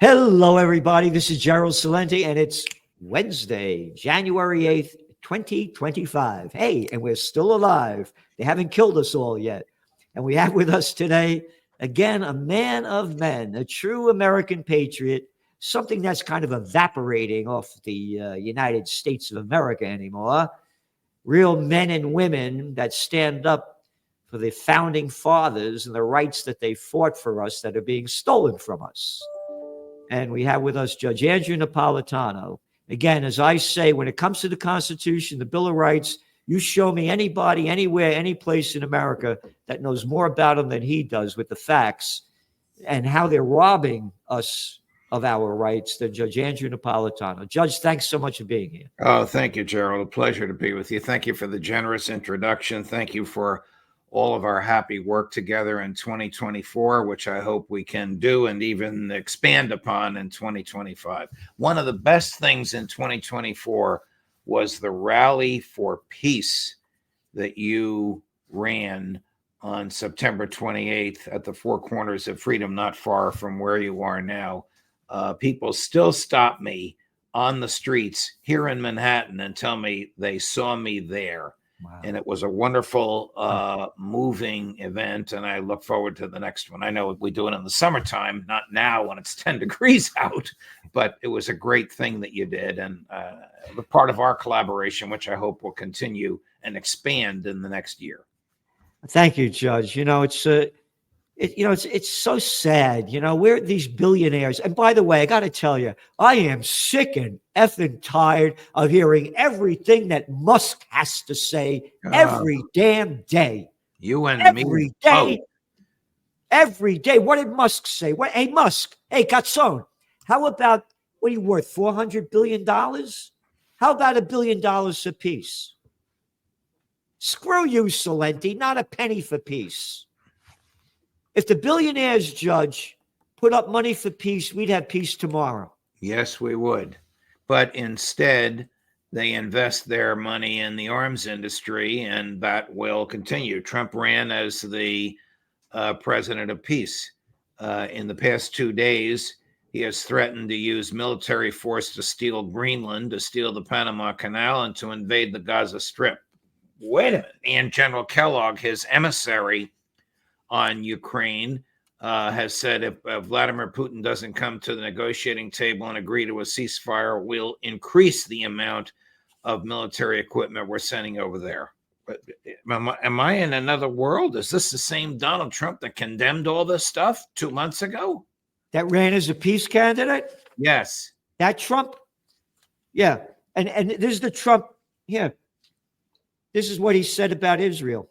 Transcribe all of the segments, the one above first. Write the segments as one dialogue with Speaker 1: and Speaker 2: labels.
Speaker 1: Hello, everybody. This is Gerald Salenti, and it's Wednesday, January 8th, 2025. Hey, and we're still alive. They haven't killed us all yet. And we have with us today, again, a man of men, a true American patriot, something that's kind of evaporating off the United States of America anymore. Real men and women that stand up for the founding fathers and the rights that they fought for us that are being stolen from us. And we have with us Judge Andrew Napolitano. Again, as I say, when it comes to the Constitution, the Bill of Rights, you show me anybody, anywhere, any place in America that knows more about them than he does with the facts and how they're robbing us of our rights than Judge Andrew Napolitano. Judge, thanks so much for being here.
Speaker 2: Oh, thank you, Gerald. A pleasure to be with you. Thank you for the generous introduction. Thank you for all of our happy work together in 2024, which I hope we can do and even expand upon in 2025. One of the best things in 2024 was the rally for peace that you ran on September 28th at the Four Corners of Freedom, not far from where you are now. People still stop me on the streets here in Manhattan and tell me they saw me there. Wow. And it was a wonderful, moving event, and I look forward to the next one. I know we do it in the summertime, not now when it's 10 degrees out, but it was a great thing that you did, and the part of our collaboration, which I hope will continue and expand in the next year.
Speaker 1: Thank you, Judge. It's so sad. We're these billionaires. And by the way, I got to tell you, I am sick and effing tired of hearing everything that Musk has to say every damn day.
Speaker 2: You and
Speaker 1: every
Speaker 2: me.
Speaker 1: Day. Every day. What did Musk say? Hey, Musk. Hey, Gatson. How about, what are you worth, $400 billion? How about $1 billion for peace? Screw you, Salenti. Not a penny for peace. If the billionaires, Judge, put up money for peace, we'd have peace tomorrow.
Speaker 2: Yes, we would. But instead, they invest their money in the arms industry, and that will continue. Trump ran as the president of peace. In the past 2 days, he has threatened to use military force to steal Greenland, to steal the Panama Canal, and to invade the Gaza Strip. Wait a minute. And General Kellogg, his emissary on Ukraine, has said if Vladimir Putin doesn't come to the negotiating table and agree to a ceasefire, we'll increase the amount of military equipment we're sending over there. But am I in another world? Is this the same Donald Trump that condemned all this stuff 2 months ago?
Speaker 1: That ran as a peace candidate?
Speaker 2: Yes.
Speaker 1: That Trump? Yeah. And this is the Trump here. This is what he said about Israel.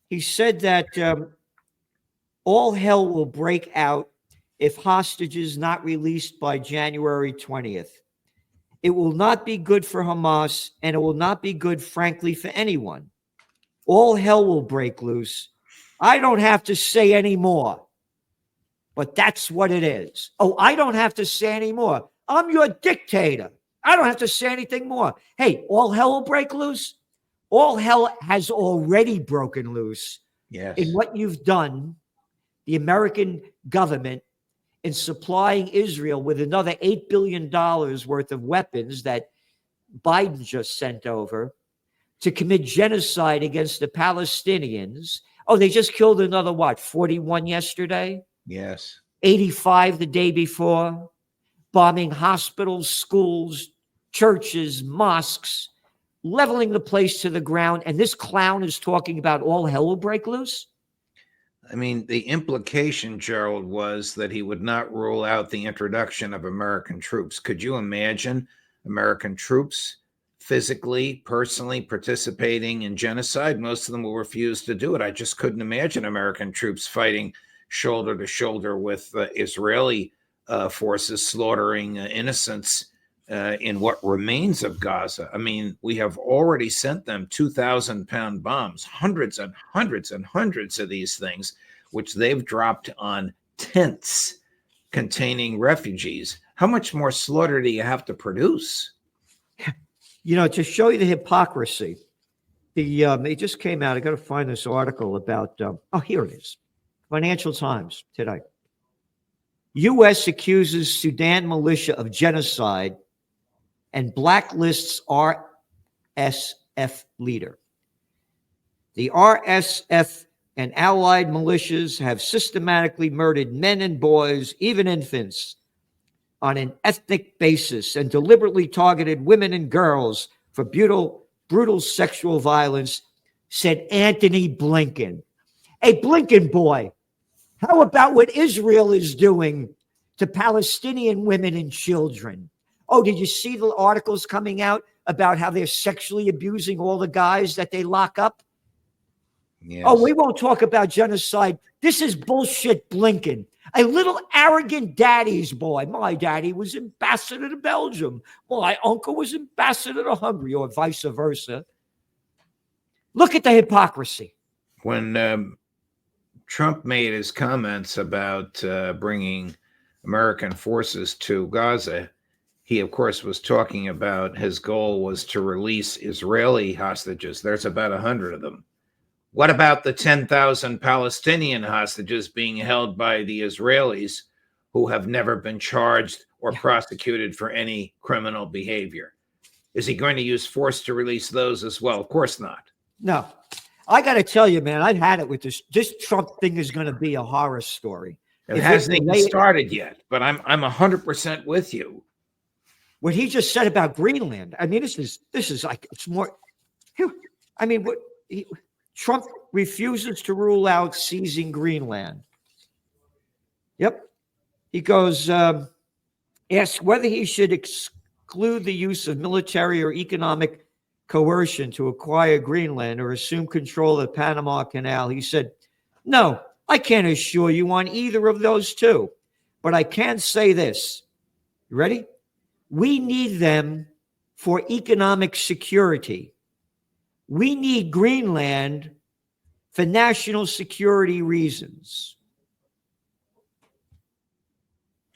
Speaker 1: He said that all hell will break out if hostages not released by January 20th. It will not be good for Hamas, and it will not be good, frankly, for anyone. All hell will break loose. I don't have to say any more, but that's what it is. Oh, I don't have to say any more. I'm your dictator. I don't have to say anything more. Hey, all hell will break loose. All hell has already broken loose.
Speaker 2: Yes.
Speaker 1: In what you've done, the American government, in supplying Israel with another $8 billion worth of weapons that Biden just sent over to commit genocide against the Palestinians. Oh, they just killed another, 41 yesterday?
Speaker 2: Yes.
Speaker 1: 85 the day before, bombing hospitals, schools, churches, mosques, leveling the place to the ground, and this clown is talking about all hell will break loose?
Speaker 2: I mean, the implication, Gerald, was that he would not rule out the introduction of American troops. Could you imagine American troops physically, personally participating in genocide? Most of them will refuse to do it. I just couldn't imagine American troops fighting shoulder to shoulder with Israeli forces, slaughtering innocents in what remains of Gaza. I mean, we have already sent them 2,000-pound bombs, hundreds and hundreds and hundreds of these things, which they've dropped on tents containing refugees. How much more slaughter do you have to produce?
Speaker 1: To show you the hypocrisy, it just came out. I got to find this article about, here it is, Financial Times today. U.S. accuses Sudan militia of genocide and blacklists RSF leader. The RSF and allied militias have systematically murdered men and boys, even infants, on an ethnic basis and deliberately targeted women and girls for brutal sexual violence, said Anthony Blinken. Hey, Blinken boy, how about what Israel is doing to Palestinian women and children? Oh, did you see the articles coming out about how they're sexually abusing all the guys that they lock up?
Speaker 2: Yes.
Speaker 1: Oh, we won't talk about genocide. This is bullshit, Blinken. A little arrogant daddy's boy. My daddy was ambassador to Belgium. My uncle was ambassador to Hungary, or vice versa. Look at the hypocrisy.
Speaker 2: When Trump made his comments about bringing American forces to Gaza, he, of course, was talking about his goal was to release Israeli hostages. There's about 100 of them. What about the 10,000 Palestinian hostages being held by the Israelis who have never been charged or prosecuted for any criminal behavior? Is he going to use force to release those as well? Of course not.
Speaker 1: No. I got to tell you, man, I've had it with this. This Trump thing is going to be a horror story.
Speaker 2: It hasn't even started yet, but I'm 100% with you.
Speaker 1: What he just said about Greenland. I mean, this is like, it's more. I mean, Trump refuses to rule out seizing Greenland. Yep. He goes, asks whether he should exclude the use of military or economic coercion to acquire Greenland or assume control of the Panama Canal. He said, no, I can't assure you on either of those two, but I can say this. You ready? We need them for economic security. We need Greenland for national security reasons.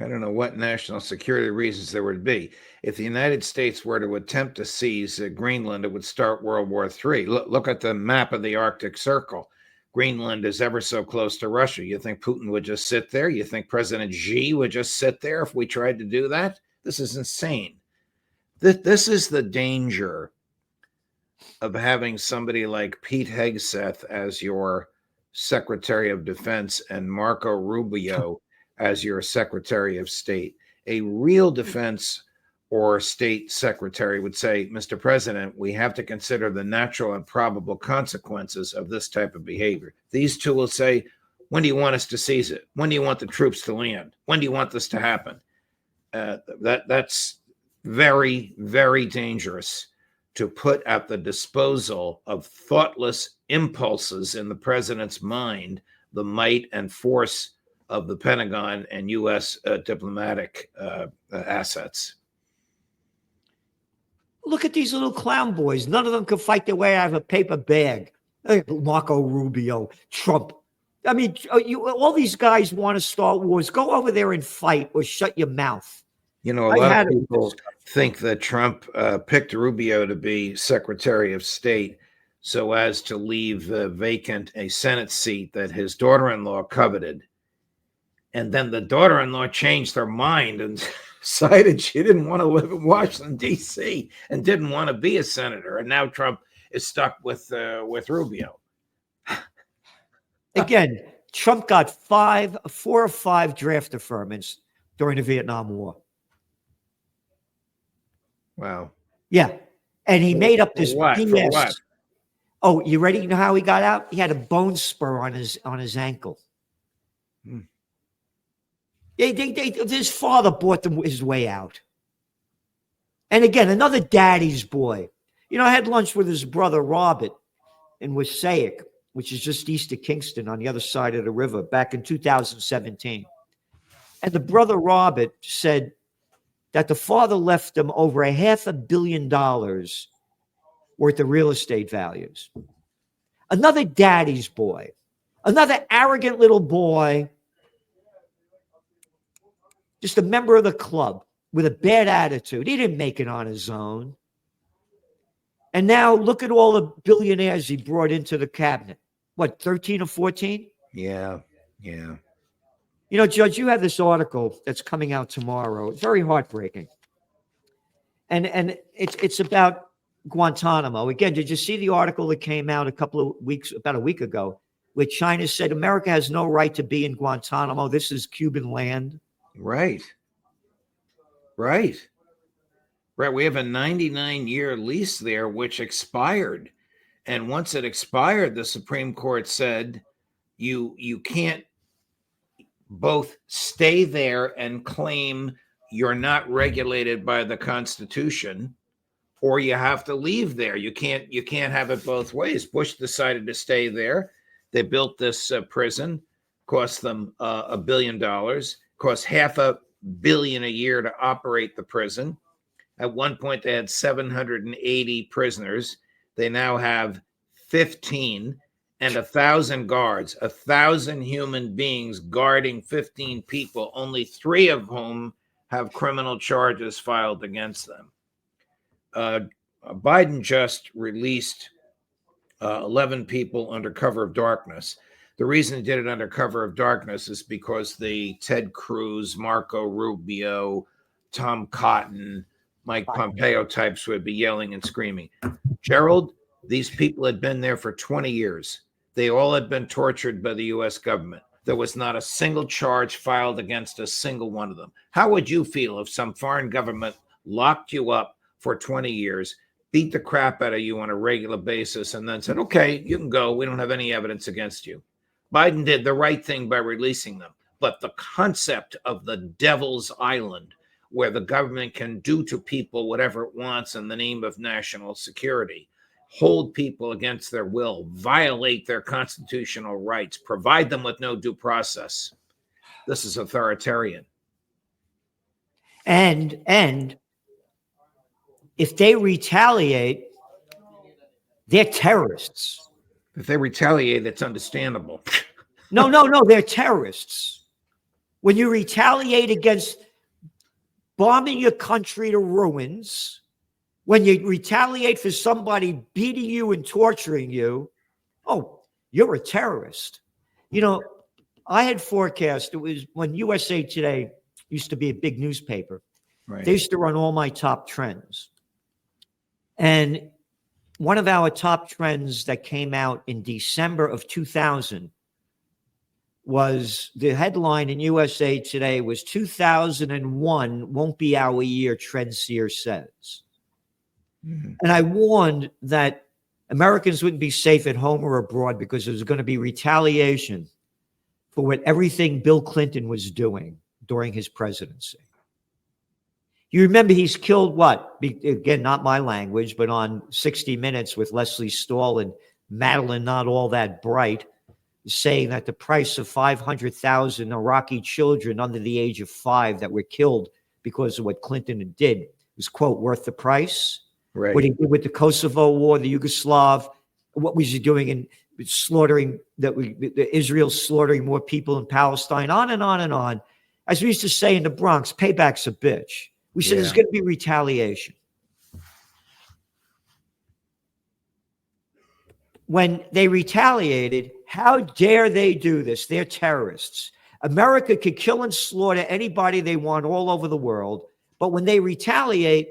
Speaker 2: I don't know what national security reasons there would be. If the United States were to attempt to seize Greenland, it would start World War III. Look at the map of the Arctic Circle. Greenland is ever so close to Russia. You think Putin would just sit there? You think President Xi would just sit there if we tried to do that? This is insane. This is the danger of having somebody like Pete Hegseth as your Secretary of Defense and Marco Rubio as your Secretary of State. A real defense or state secretary would say, Mr. President, we have to consider the natural and probable consequences of this type of behavior. These two will say, when do you want us to seize it? When do you want the troops to land? When do you want this to happen? That's very, very dangerous to put at the disposal of thoughtless impulses in the president's mind, the might and force of the Pentagon and U.S. Diplomatic assets.
Speaker 1: Look at these little clown boys. None of them can fight their way out of a paper bag. Marco Rubio, Trump. I mean, all these guys want to start wars. Go over there and fight or shut your mouth.
Speaker 2: You know, a lot of people think that Trump picked Rubio to be Secretary of State so as to leave vacant a Senate seat that his daughter-in-law coveted. And then the daughter-in-law changed her mind and decided she didn't want to live in Washington, D.C. and didn't want to be a senator. And now Trump is stuck with Rubio.
Speaker 1: Again, Trump got 4 or 5 draft deferments during the Vietnam War.
Speaker 2: Wow.
Speaker 1: Yeah. And he made up this BS.
Speaker 2: For what?
Speaker 1: Oh, you ready? You know how he got out? He had a bone spur on his ankle.
Speaker 2: Hmm.
Speaker 1: His father bought his way out. And again, another daddy's boy. You know, I had lunch with his brother, Robert, in Wassaic, which is just east of Kingston on the other side of the river, back in 2017. And the brother, Robert, said that the father left him over $500 million worth of real estate values. Another daddy's boy. Another arrogant little boy. Just a member of the club with a bad attitude. He didn't make it on his own. And now look at all the billionaires he brought into the cabinet. What, 13 or 14?
Speaker 2: Yeah.
Speaker 1: You know, Judge, you have this article that's coming out tomorrow. It's very heartbreaking. And it's about Guantanamo. Again, did you see the article that came out about a week ago, where China said America has no right to be in Guantanamo? This is Cuban land.
Speaker 2: Right. We have a 99-year lease there, which expired. And once it expired, the Supreme Court said you can't both stay there and claim you're not regulated by the Constitution, or you have to leave there. You can't have it both ways. Bush decided to stay there. They built this prison, cost them $1 billion, cost $500 million a year to operate the prison. At one point, they had 780 prisoners. They now have 15 and 1,000 guards, 1,000 human beings guarding 15 people, only 3 of whom have criminal charges filed against them. Biden just released 11 people under cover of darkness. The reason he did it under cover of darkness is because the Ted Cruz, Marco Rubio, Tom Cotton, Mike Pompeo types would be yelling and screaming. Gerald, these people had been there for 20 years. They all had been tortured by the U.S. government. There was not a single charge filed against a single one of them. How would you feel if some foreign government locked you up for 20 years, beat the crap out of you on a regular basis, and then said, okay, you can go. We don't have any evidence against you? Biden did the right thing by releasing them. But the concept of the devil's island, where the government can do to people whatever it wants in the name of national security, hold people against their will, violate their constitutional rights, provide them with no due process. This is authoritarian.
Speaker 1: And if they retaliate, they're terrorists.
Speaker 2: If they retaliate, it's understandable.
Speaker 1: No, they're terrorists. When you retaliate against bombing your country to ruins, when you retaliate for somebody beating you and torturing you, oh, you're a terrorist. You know, I had forecast, it was when USA Today used to be a big newspaper.
Speaker 2: Right.
Speaker 1: They used to run all my top trends. And one of our top trends that came out in December of 2000 was, the headline in USA Today was 2001 won't be our year, Trendseer says. Mm-hmm. And I warned that Americans wouldn't be safe at home or abroad because there was going to be retaliation for what everything Bill Clinton was doing during his presidency. You remember he's killed what? Again, not my language, but on 60 Minutes with Leslie Stahl and Madeline Not All That Bright, saying that the price of 500,000 Iraqi children under the age of 5 that were killed because of what Clinton did was, quote, worth the price.
Speaker 2: Right.
Speaker 1: What he did with the Kosovo War, the Yugoslav, what was he doing in slaughtering, Israel slaughtering more people in Palestine, on and on and on. As we used to say in the Bronx, payback's a bitch. We said there's going to be retaliation. When they retaliated, how dare they do this? They're terrorists. America could kill and slaughter anybody they want all over the world, but when they retaliate,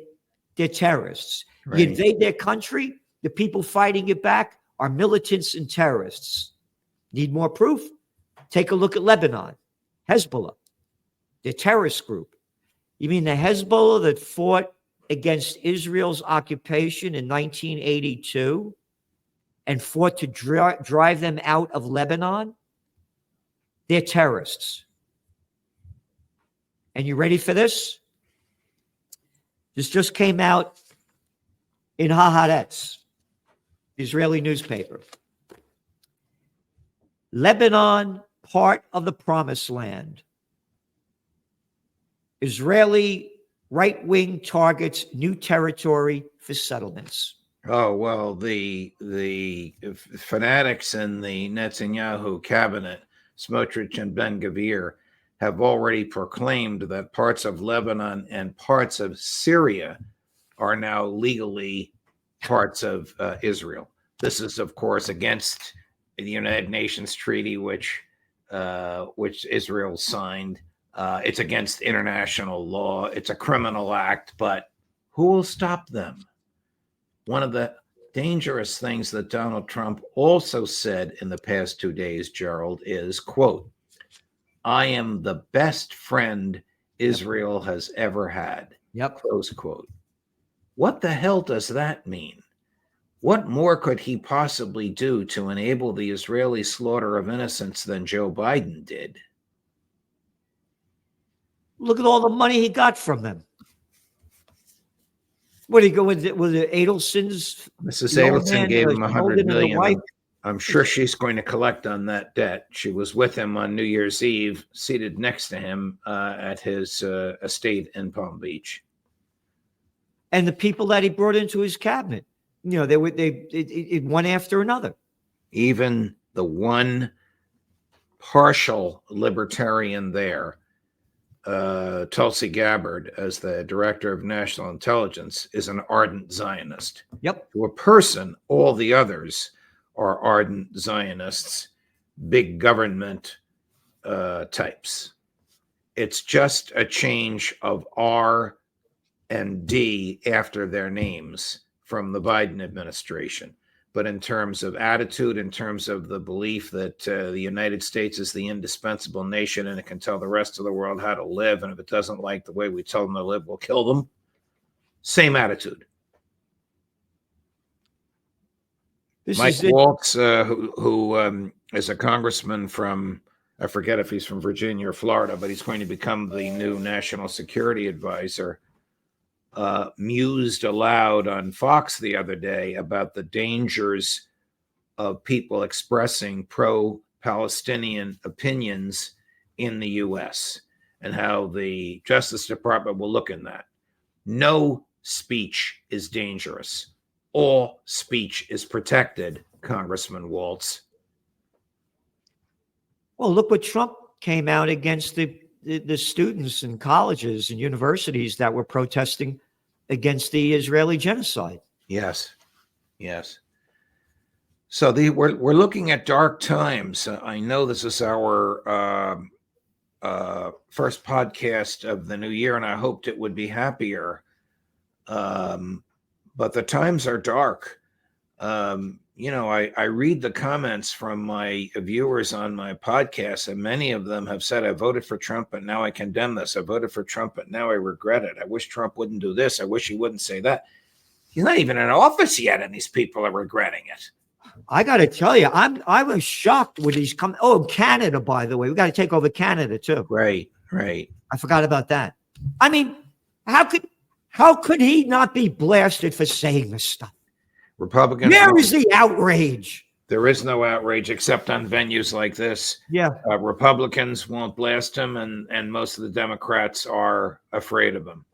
Speaker 1: they're terrorists. Right. You invade their country, the people fighting it back are militants and terrorists. Need more proof? Take a look at Lebanon, Hezbollah. They're a terrorist group. You mean the Hezbollah that fought against Israel's occupation in 1982 and fought to drive them out of Lebanon? They're terrorists. And you ready for this? This just came out in Haaretz, Israeli newspaper. Lebanon, part of the promised land. Israeli right-wing targets new territory for settlements.
Speaker 2: Oh, well, the fanatics in the Netanyahu cabinet, Smotrich and Ben-Gvir, have already proclaimed that parts of Lebanon and parts of Syria are now legally parts of Israel. This is, of course, against the United Nations treaty, which which Israel signed. It's against international law. It's a criminal act, but who will stop them? One of the dangerous things that Donald Trump also said in the past 2 days, Gerald, is, quote, "I am the best friend Israel has ever had," close quote. What the hell does that mean? What more could he possibly do to enable the Israeli slaughter of innocents than Joe Biden did?
Speaker 1: Look at all the money he got from them. What did he go with? Was it Adelson's?
Speaker 2: Mrs. Adelson gave him $100 million. I'm sure
Speaker 1: It's-
Speaker 2: she's going to collect on that debt. She was with him on New Year's Eve, seated next to him at his estate in Palm Beach.
Speaker 1: And the people that he brought into his cabinet, you know, they one after another.
Speaker 2: Even the one partial libertarian there, Tulsi Gabbard, as the director of national intelligence, is an ardent Zionist.
Speaker 1: Yep.
Speaker 2: To a person, all the others are ardent Zionists, big government types. It's just a change of R and D after their names from the Biden administration. But in terms of attitude, in terms of the belief that the United States is the indispensable nation and it can tell the rest of the world how to live, and if it doesn't like the way we tell them to live, we'll kill them. Same attitude. Mike Waltz, who is a congressman from, I forget if he's from Virginia or Florida, but he's going to become the new national security advisor, mused aloud on Fox the other day about the dangers of people expressing pro-Palestinian opinions in the U.S. and how the Justice Department will look in that. No speech is dangerous. All speech is protected, Congressman Waltz.
Speaker 1: Well, look what Trump came out against the students in colleges and universities that were protesting against the Israeli genocide.
Speaker 2: Yes, yes. So we're looking at dark times. I know this is our first podcast of the new year, and I hoped it would be happier. But the times are dark. You know, I read the comments from my viewers on my podcast, and many of them have said, I voted for Trump, but now I condemn this. I voted for Trump, but now I regret it. I wish Trump wouldn't do this. I wish he wouldn't say that. He's not even in office yet, and these people are regretting it.
Speaker 1: I got to tell you, I was shocked when he's come. Oh, Canada, by the way, we got to take over Canada too.
Speaker 2: Right, right.
Speaker 1: I forgot about that. I mean, how could he not be blasted for saying this stuff?
Speaker 2: Republicans.
Speaker 1: Where is the outrage?
Speaker 2: There is no outrage except on venues like this.
Speaker 1: Yeah.
Speaker 2: Republicans won't blast him, and most of the Democrats are afraid of him.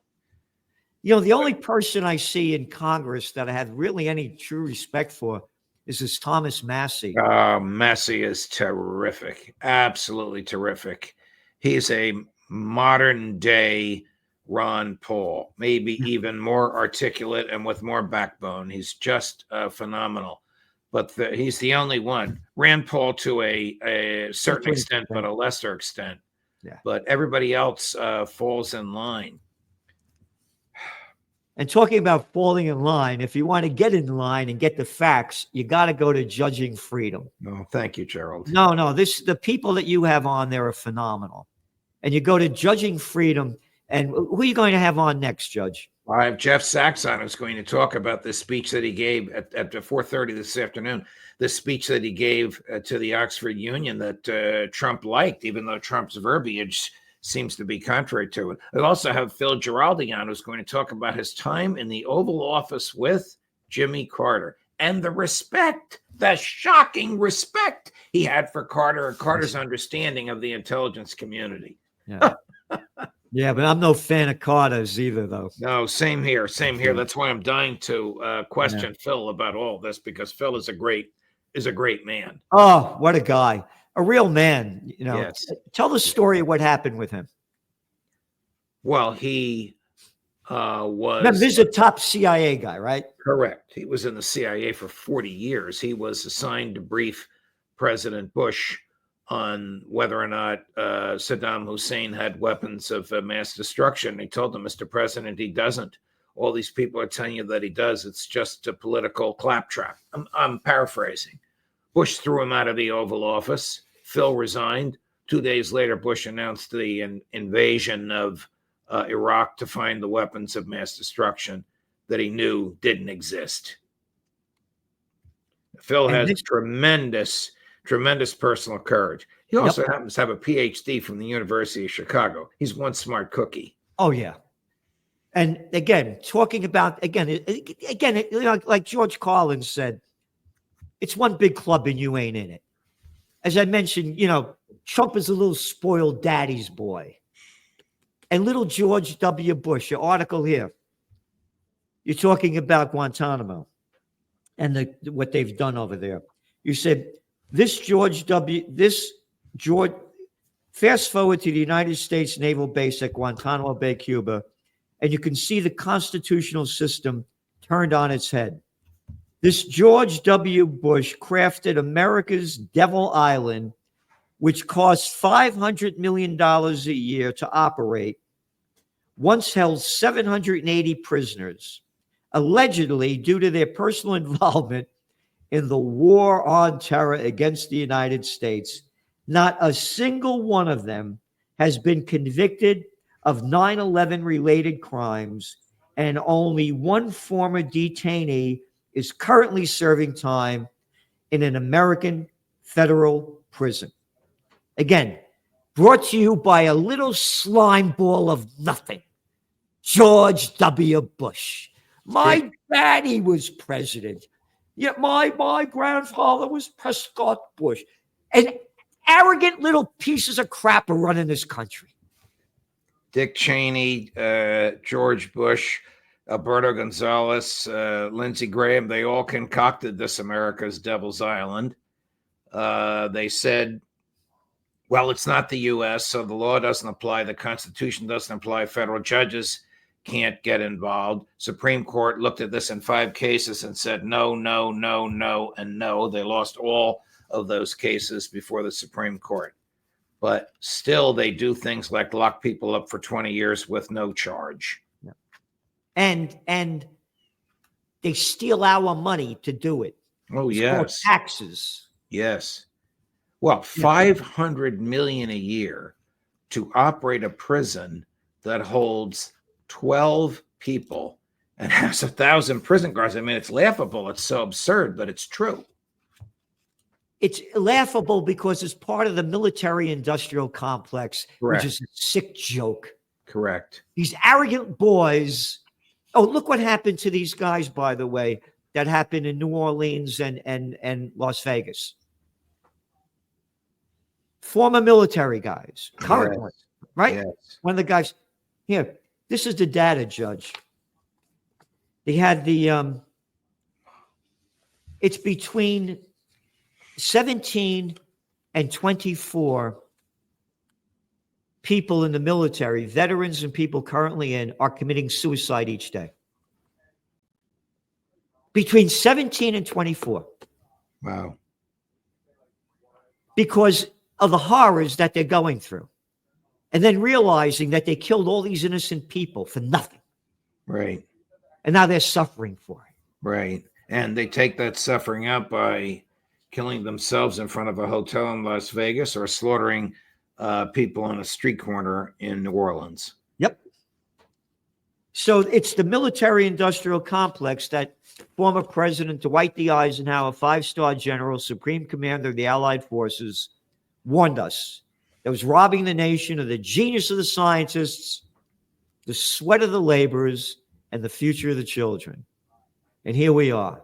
Speaker 1: You know, the only person I see in Congress that I have really any true respect for is this Thomas Massie.
Speaker 2: Massie is terrific. Absolutely terrific. He's a modern day Ron Paul, maybe even more articulate and with more backbone. He's just phenomenal. But he's the only one. Rand Paul to a certain extent, but a lesser extent.
Speaker 1: Yeah.
Speaker 2: But everybody else falls in line.
Speaker 1: And talking about falling in line, if you want to get in line and get the facts, you got to go to Judging Freedom.
Speaker 2: Oh, thank you, Gerald.
Speaker 1: No, the people that you have on there are phenomenal. And you go to Judging Freedom. And who are you going to have on next, Judge?
Speaker 2: I have Jeff Sachs on, who's going to talk about this speech that he gave at 4:30 this afternoon. The speech that he gave to the Oxford Union that Trump liked, even though Trump's verbiage seems to be contrary to it. I also have Phil Giraldi on, who's going to talk about his time in the Oval Office with Jimmy Carter and the shocking respect he had for Carter and Carter's understanding of the intelligence community.
Speaker 1: Yeah. Yeah, but I'm no fan of Carter's either, though.
Speaker 2: No, same here. Same here. That's why I'm dying to question Phil about all this, because Phil is a great man.
Speaker 1: Oh, what a guy. A real man. You know,
Speaker 2: yes.
Speaker 1: Tell the story of what happened with him.
Speaker 2: Well, he was...
Speaker 1: Remember, this is a top CIA guy, right?
Speaker 2: Correct. He was in the CIA for 40 years. He was assigned to brief President Bush on whether or not Saddam Hussein had weapons of mass destruction. He told them, Mr. President, he doesn't. All these people are telling you that he does. It's just a political claptrap. I'm paraphrasing. Bush threw him out of the Oval Office. Phil resigned. 2 days later, Bush announced the invasion of Iraq to find the weapons of mass destruction that he knew didn't exist. Phil has tremendous personal courage. He also happens to have a PhD from the University of Chicago. He's one smart cookie.
Speaker 1: Oh, yeah. And again, talking about, like George Carlin said, it's one big club and you ain't in it. As I mentioned, Trump is a little spoiled daddy's boy. And little George W. Bush, your article here, you're talking about Guantanamo and what they've done over there. You said, fast forward to the United States Naval Base at Guantanamo Bay, Cuba, and you can see the constitutional system turned on its head. This George W. Bush crafted America's Devil Island, which cost $500 million a year to operate, once held 780 prisoners, allegedly due to their personal involvement in the war on terror against the United States. Not a single one of them has been convicted of 9/11 related crimes, and only one former detainee is currently serving time in an American federal prison. Again, brought to you by a little slime ball of nothing, George W. Bush. My daddy was president. Yet my grandfather was Prescott Bush. And arrogant little pieces of crap are running this country.
Speaker 2: Dick Cheney, George Bush, Alberto Gonzales, Lindsey Graham, they all concocted this America's Devil's Island. They said, well, it's not the U.S., so the law doesn't apply. The Constitution doesn't apply. Federal judges can't get involved. Supreme Court looked at this in 5 cases and said, no, no, no, no, and no. They lost all of those cases before the Supreme Court. But still, they do things like lock people up for 20 years with no charge.
Speaker 1: Yeah. And they steal our money to do it.
Speaker 2: Oh,
Speaker 1: it's
Speaker 2: yes.
Speaker 1: called taxes.
Speaker 2: Yes. Well, $500 million a year to operate a prison that holds 12 people and has 1,000 prison guards. I mean, it's laughable. It's so absurd, but it's true.
Speaker 1: It's laughable because it's part of the military-industrial complex,
Speaker 2: Correct.
Speaker 1: Which is a sick joke.
Speaker 2: Correct.
Speaker 1: These arrogant boys. Oh, look what happened to these guys, by the way, that happened in New Orleans and Las Vegas. Former military guys, current ones, right?
Speaker 2: Yes.
Speaker 1: One of the guys, here, this is the data, Judge. They had it's between 17 and 24 people in the military, veterans and people currently in, are committing suicide each day. Between 17 and 24.
Speaker 2: Wow.
Speaker 1: Because of the horrors that they're going through. And then realizing that they killed all these innocent people for nothing.
Speaker 2: Right.
Speaker 1: And now they're suffering for it.
Speaker 2: Right. And they take that suffering out by killing themselves in front of a hotel in Las Vegas or slaughtering people on a street corner in New Orleans.
Speaker 1: Yep. So it's the military-industrial complex that former President Dwight D. Eisenhower, 5-star general, Supreme Commander of the Allied Forces, warned us that was robbing the nation of the genius of the scientists, the sweat of the laborers, and the future of the children. And here we are.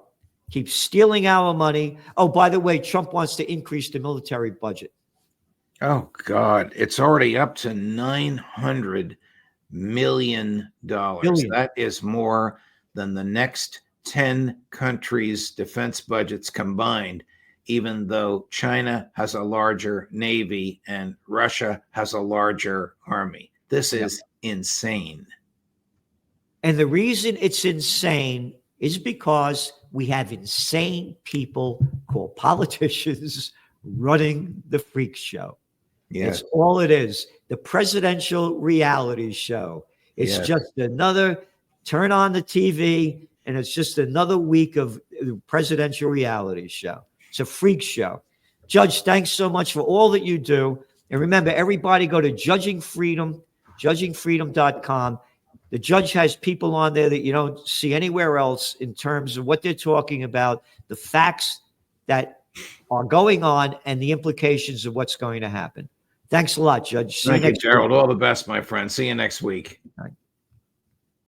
Speaker 1: Keep stealing our money. Oh, by the way, Trump wants to increase the military budget.
Speaker 2: Oh, God. It's already up to $900 million. That is more than the next 10 countries' defense budgets combined, even though China has a larger navy and Russia has a larger army. This is insane.
Speaker 1: And the reason it's insane is because we have insane people called politicians running the freak show.
Speaker 2: Yes.
Speaker 1: It's all it is. The presidential reality show. It's
Speaker 2: Yes.
Speaker 1: just another turn on the TV, and it's just another week of presidential reality show. It's a freak show. Judge, thanks so much for all that you do. And remember, everybody go to judgingfreedom.com. The judge has people on there that you don't see anywhere else in terms of what they're talking about, the facts that are going on, and the implications of what's going to happen. Thanks a lot, Judge.
Speaker 2: Thank you, Gerald. All the best, my friend. See you next week.
Speaker 1: All right.